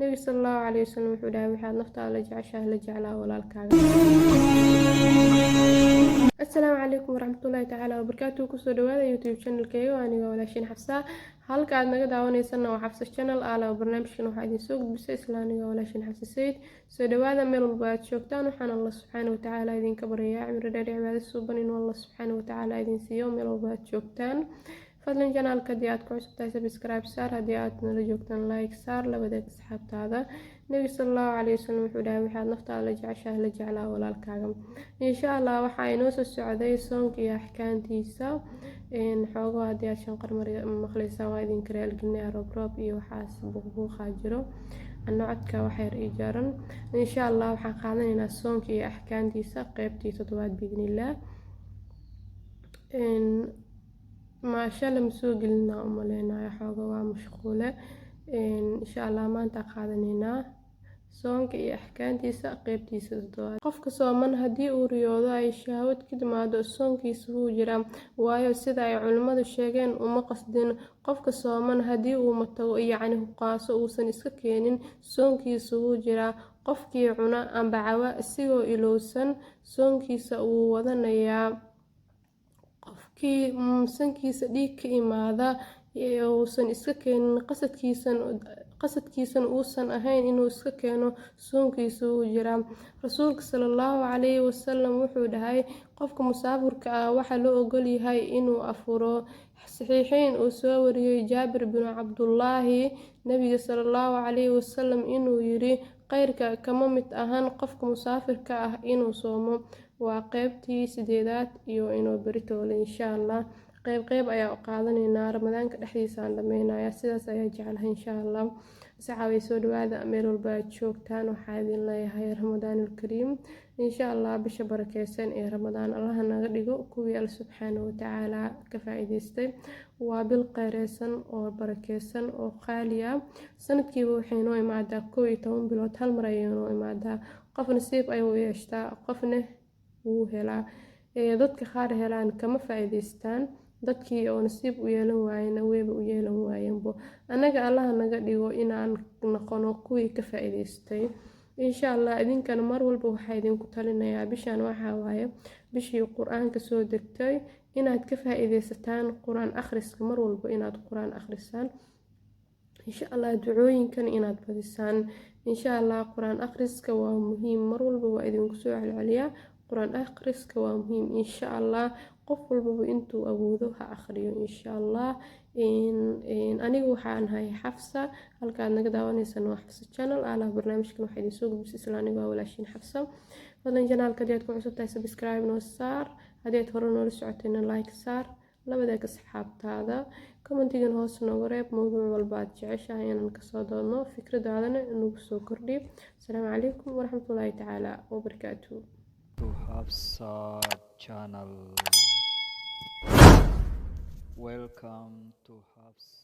nabiga sallallahu calayhi wasallam wuxuu dhahay waxaad naftaada la jeceshahay la jeclaa walaalkaaga. السلام عليكم ورحمة الله تعالى وبركاته كسر دوالة يوتيوب channel كيو أنا ولا شين حفصة هالك عاد نقد عوني سنة وحفصة channel على برنامج كانوا حادي سوق بس إسلامي ولا شين حفصة سيد سدوالة من البيت شوكتان وحن الله سبحانه وتعالى إذن كبرياء عمر داري عباد السوبرين والله سبحانه وتعالى إذن سيوم من البيت شوكتان فضلا جنال كديات كويس بتاعي سبسكرايب صار هديات نرجوكتان لايك صار لبدك سحبت هذا النبي صلى الله عليه وسلم وحده وحد نفتا لجعشه لجعلا walaalkaaga insha Allah waxa inoo soo socday soonka iyo axkaantiisa xoogo hadii aad shan qarmar maqlaysaa waa idin karaal ginaa roob iyo waxaas buuqa jiro annocodka waxa yar ijaaran insha Allah waxaan qaadanaynaa soonka iyo axkaantiisa qaybtii 7 biidnillah ما شاء الله مسوقلنا أملينا يا حوجة ومشغولة إن شاء الله ما انتقادنا soonka iyo axkaantiisa qaybtiisa 7 qofka sooman hadii uu riyoodo ay shahwad ka timaado soonkiisa wuu jiraa waayo sida ay culimadu sheegeen uma qasdin qofka sooman hadii uu matago yacni qaaso uusan iska keenin soonkiisa wuu jiraa qofkii cuna amba cawa isigoo ilowsan soonkiisa uu wadanayaa qofkii sankiisa dhiig ka imaada uusan iska keenin qasadkiisan uusan ahayn inuu iska keeno soonkiisa uu jiraa rasuulka sallallahu calayhi wasallam wuxuu dhahay qofka musaafirka ah waxa loo ogol yahay inuu afuro saxiixayn uu soo wariyay Jaabir bin Abdullah nabiga sallallahu calayhi wasallam inuu yiri qayrka kama mid ahan qofka musaafirka ah inuu soomo waa qaybtii 8aad iyo inuu barito insha Allah qayb ayaa qaadanaynaa ramadaanka dhexdiisa aan dhameynaya sidaas ayaa jecelahay insha Allah saxaabay soo dhawaada meel walba joogtaan waxa idin leeyahay ramadaanul kariim insha Allah bisha barakeysan ee ramadaan Allah naga dhigo kuwii Allah subhanahu wa ta'ala ka faa'iideystay waa bil qeyreysan oo barakeysan oo qaaliya sanadkiiba waxay noo imaadaa 12 bilood hal mar ayay noo imaadaa qof nasiib ay u yeeshtaa qofna wuu helaa dadka qaar helaan kama faa'iideystaan dadkii oo nasiib u yeelan waayeen weeba u yeelan waayeenbo anaga Allah naga dhigo inaan noqono kuwii ka faa'iideystay insha Allah idinkan mar walba waxa idinku talinayaa bishan waxa waaye bishii quraanka soo degtay inaad ka faa'iideysataan quraan akhriska mar walba inaad quraan akhrisaan insha Allah ducooyinkan inaad badisaan insha Allah quraan akhriska waa muhiim mar walba waa idinku soo celceliyaa quraan akhriska waa muhiim insha Allah qof walba intuu awoodo ha akhriyo insha Allah anigu waxaan ahay Xafsa halka naga daawanaysan waa Xafsa channel ala barnaamijkan waxa idin soo gudbis islaaniga waa walaashin Xafsa fadlan channelka hadii aad ku cusub tahay subscribe noo saar hadii aad hore noo socotayna like saar labadaga asxaabtaada commentigan hoos noogu reeb mowduuc walba aad jeceshahay inaan ka soo doodno fikradaadana nagu soo kordhi assalaamu calaykum waraxmatullaahi tacaala wabarakaatuh to Hafsa channel. Welcome to Hafsa.